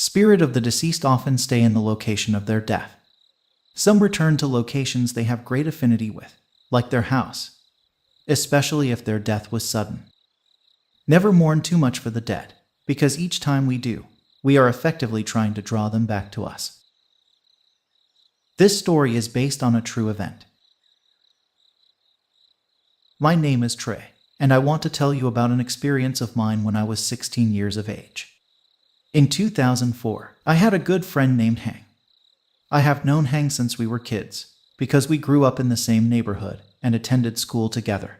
Spirit of the deceased often stay in the location of their death. Some return to locations they have great affinity with, like their house, especially if their death was sudden. Never mourn too much for the dead, because each time we do, we are effectively trying to draw them back to us. This story is based on a true event. My name is Trey, and I want to tell you about an experience of mine when I was 16 years of age. In 2004, I had a good friend named Hang. I have known Hang since we were kids, because we grew up in the same neighborhood and attended school together.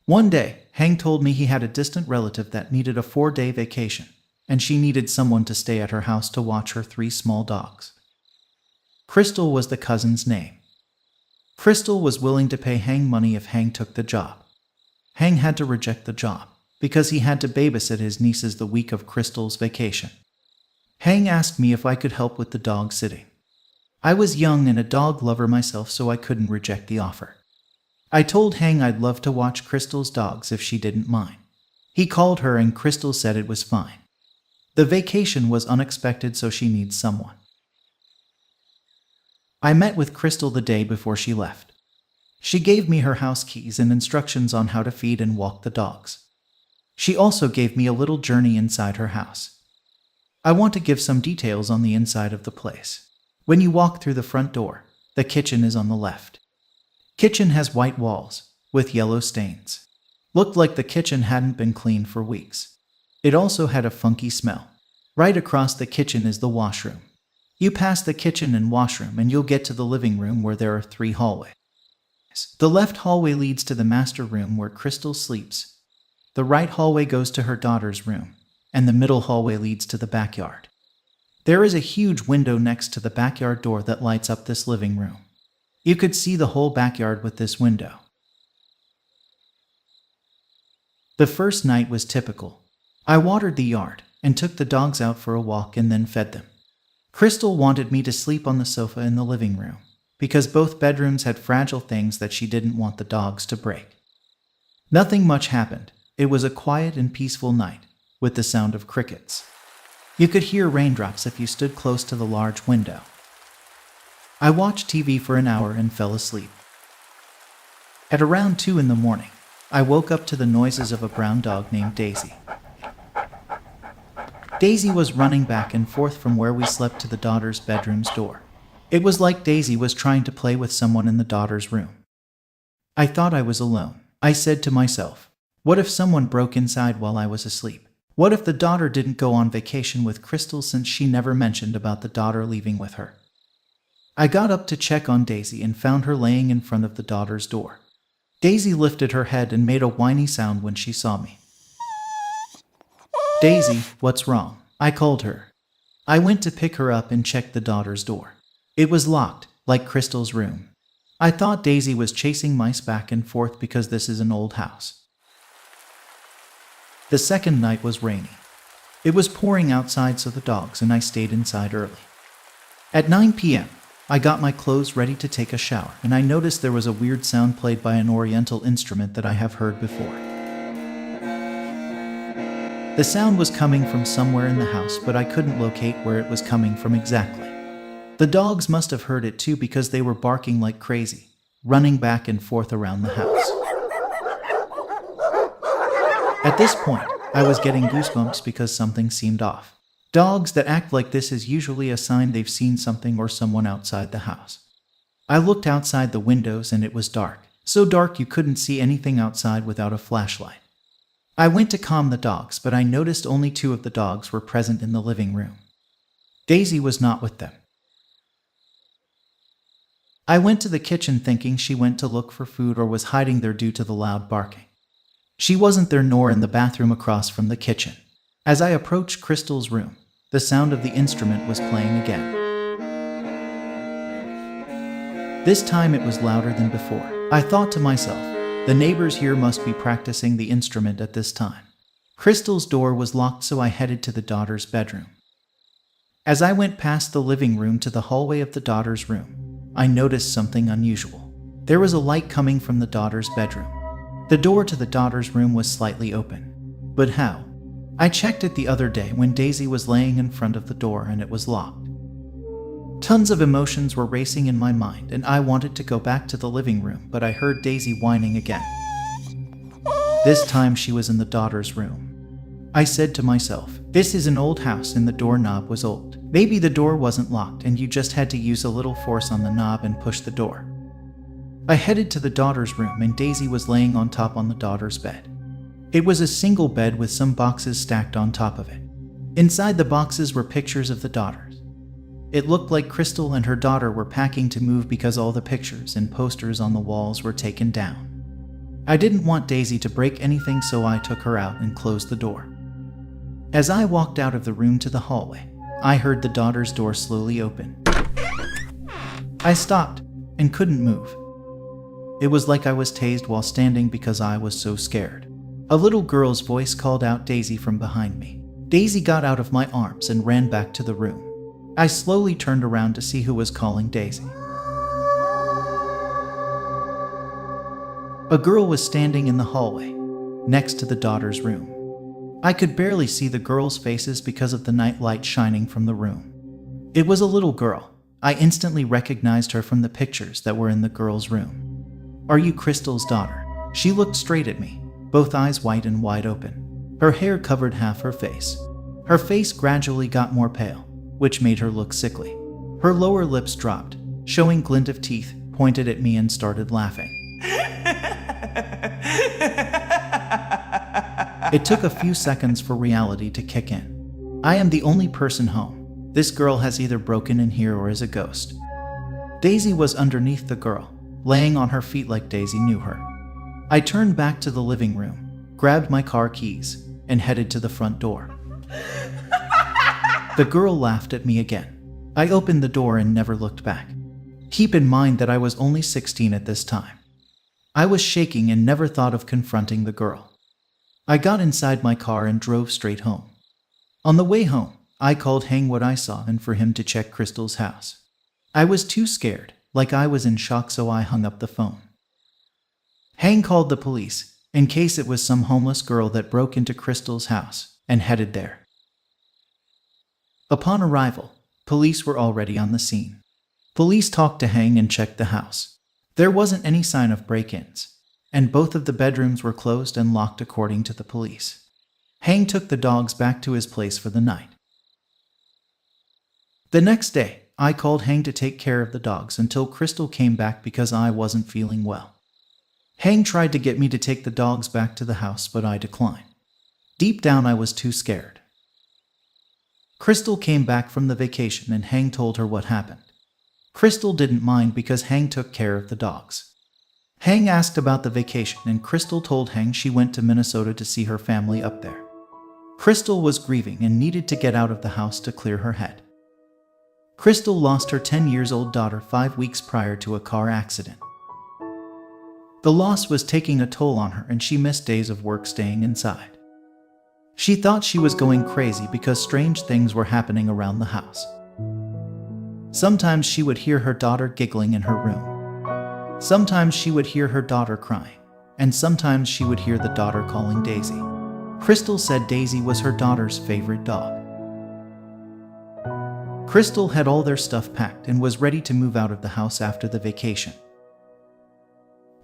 One day, Hang told me he had a distant relative that needed a 4-day vacation, and she needed someone to stay at her house to watch her 3 small dogs. Crystal was the cousin's name. Crystal was willing to pay Hang money if Hang took the job. Hang had to reject the job, because he had to babysit his nieces the week of Crystal's vacation. Hang asked me if I could help with the dog sitting. I was young and a dog lover myself, so I couldn't reject the offer. I told Hang I'd love to watch Crystal's dogs if she didn't mind. He called her and Crystal said it was fine. The vacation was unexpected, so she needs someone. I met with Crystal the day before she left. She gave me her house keys and instructions on how to feed and walk the dogs. She also gave me a little journey inside her house. I want to give some details on the inside of the place. When you walk through the front door, the kitchen is on the left. Kitchen has white walls, with yellow stains. Looked like the kitchen hadn't been cleaned for weeks. It also had a funky smell. Right across the kitchen is the washroom. You pass the kitchen and washroom and you'll get to the living room where there are 3 hallways. The left hallway leads to the master room where Crystal sleeps. The right hallway goes to her daughter's room, and the middle hallway leads to the backyard. There is a huge window next to the backyard door that lights up this living room. You could see the whole backyard with this window. The first night was typical. I watered the yard and took the dogs out for a walk and then fed them. Crystal wanted me to sleep on the sofa in the living room, because both bedrooms had fragile things that she didn't want the dogs to break. Nothing much happened. It was a quiet and peaceful night, with the sound of crickets. You could hear raindrops if you stood close to the large window. I watched TV for an hour and fell asleep. At around 2 in the morning, I woke up to the noises of a brown dog named Daisy. Daisy was running back and forth from where we slept to the daughter's bedroom's door. It was like Daisy was trying to play with someone in the daughter's room. I thought I was alone. I said to myself, what if someone broke inside while I was asleep? What if the daughter didn't go on vacation with Crystal, since she never mentioned about the daughter leaving with her? I got up to check on Daisy and found her laying in front of the daughter's door. Daisy lifted her head and made a whiny sound when she saw me. Daisy, what's wrong? I called her. I went to pick her up and checked the daughter's door. It was locked, like Crystal's room. I thought Daisy was chasing mice back and forth because this is an old house. The second night was rainy. It was pouring outside, so the dogs and I stayed inside early. At 9 p.m., I got my clothes ready to take a shower, and I noticed there was a weird sound played by an oriental instrument that I have heard before. The sound was coming from somewhere in the house, but I couldn't locate where it was coming from exactly. The dogs must have heard it too, because they were barking like crazy, running back and forth around the house. At this point, I was getting goosebumps because something seemed off. Dogs that act like this is usually a sign they've seen something or someone outside the house. I looked outside the windows and it was dark, so dark you couldn't see anything outside without a flashlight. I went to calm the dogs, but I noticed only 2 of the dogs were present in the living room. Daisy was not with them. I went to the kitchen thinking she went to look for food or was hiding there due to the loud barking. She wasn't there, nor in the bathroom across from the kitchen. As I approached Crystal's room, the sound of the instrument was playing again. This time it was louder than before. I thought to myself, the neighbors here must be practicing the instrument at this time. Crystal's door was locked, so I headed to the daughter's bedroom. As I went past the living room to the hallway of the daughter's room, I noticed something unusual. There was a light coming from the daughter's bedroom. The door to the daughter's room was slightly open. But how? I checked it the other day when Daisy was laying in front of the door and it was locked. Tons of emotions were racing in my mind and I wanted to go back to the living room, but I heard Daisy whining again. This time she was in the daughter's room. I said to myself, this is an old house and the doorknob was old. Maybe the door wasn't locked and you just had to use a little force on the knob and push the door. I headed to the daughter's room and Daisy was laying on top on the daughter's bed. It was a single bed with some boxes stacked on top of it. Inside the boxes were pictures of the daughters. It looked like Crystal and her daughter were packing to move because all the pictures and posters on the walls were taken down. I didn't want Daisy to break anything, so I took her out and closed the door. As I walked out of the room to the hallway, I heard the daughter's door slowly open. I stopped and couldn't move. It was like I was tased while standing because I was so scared. A little girl's voice called out Daisy from behind me. Daisy got out of my arms and ran back to the room. I slowly turned around to see who was calling Daisy. A girl was standing in the hallway, next to the daughter's room. I could barely see the girls' faces because of the night light shining from the room. It was a little girl. I instantly recognized her from the pictures that were in the girl's room. "Are you Crystal's daughter?" She looked straight at me, both eyes white and wide open. Her hair covered half her face. Her face gradually got more pale, which made her look sickly. Her lower lips dropped, showing glint of teeth, pointed at me and started laughing. It took a few seconds for reality to kick in. I am the only person home. This girl has either broken in here or is a ghost. Daisy was underneath the girl, laying on her feet like Daisy knew her. I turned back to the living room, grabbed my car keys, and headed to the front door. The girl laughed at me again. I opened the door and never looked back. Keep in mind that I was only 16 at this time. I was shaking and never thought of confronting the girl. I got inside my car and drove straight home. On the way home, I called Hang what I saw and for him to check Crystal's house. I was too scared, like I was in shock, so I hung up the phone. Hang called the police, in case it was some homeless girl that broke into Crystal's house, and headed there. Upon arrival, police were already on the scene. Police talked to Hang and checked the house. There wasn't any sign of break-ins, and both of the bedrooms were closed and locked according to the police. Hang took the dogs back to his place for the night. The next day, I called Hang to take care of the dogs until Crystal came back because I wasn't feeling well. Hang tried to get me to take the dogs back to the house, but I declined. Deep down, I was too scared. Crystal came back from the vacation and Hang told her what happened. Crystal didn't mind because Hang took care of the dogs. Hang asked about the vacation and Crystal told Hang she went to Minnesota to see her family up there. Crystal was grieving and needed to get out of the house to clear her head. Crystal lost her 10-year-old daughter 5 weeks prior to a car accident. The loss was taking a toll on her and she missed days of work staying inside. She thought she was going crazy because strange things were happening around the house. Sometimes she would hear her daughter giggling in her room. Sometimes she would hear her daughter crying, and sometimes she would hear the daughter calling Daisy. Crystal said Daisy was her daughter's favorite dog. Crystal had all their stuff packed and was ready to move out of the house after the vacation.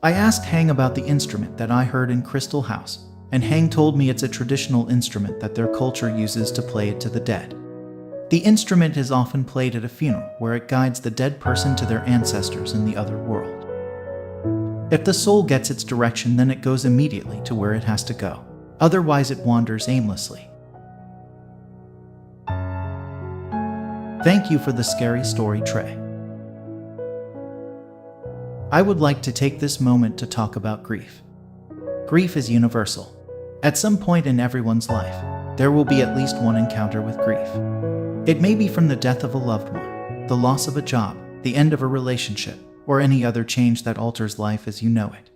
I asked Hang about the instrument that I heard in Crystal House, and Hang told me it's a traditional instrument that their culture uses to play it to the dead. The instrument is often played at a funeral where it guides the dead person to their ancestors in the other world. If the soul gets its direction, then it goes immediately to where it has to go. Otherwise, it wanders aimlessly. Thank you for the scary story, Trey. I would like to take this moment to talk about grief. Grief is universal. At some point in everyone's life, there will be at least one encounter with grief. It may be from the death of a loved one, the loss of a job, the end of a relationship, or any other change that alters life as you know it.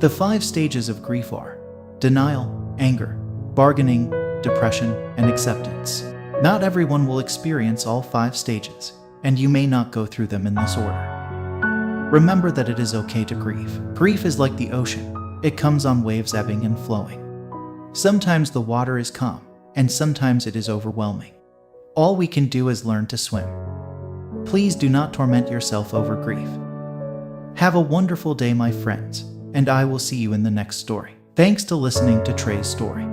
The 5 stages of grief are denial, anger, bargaining, depression, and acceptance. Not everyone will experience all 5 stages, and you may not go through them in this order. Remember that it is okay to grieve. Grief is like the ocean. It comes on waves ebbing and flowing. Sometimes the water is calm, and sometimes it is overwhelming. All we can do is learn to swim. Please do not torment yourself over grief. Have a wonderful day, my friends, and I will see you in the next story. Thanks to listening to Trey's story.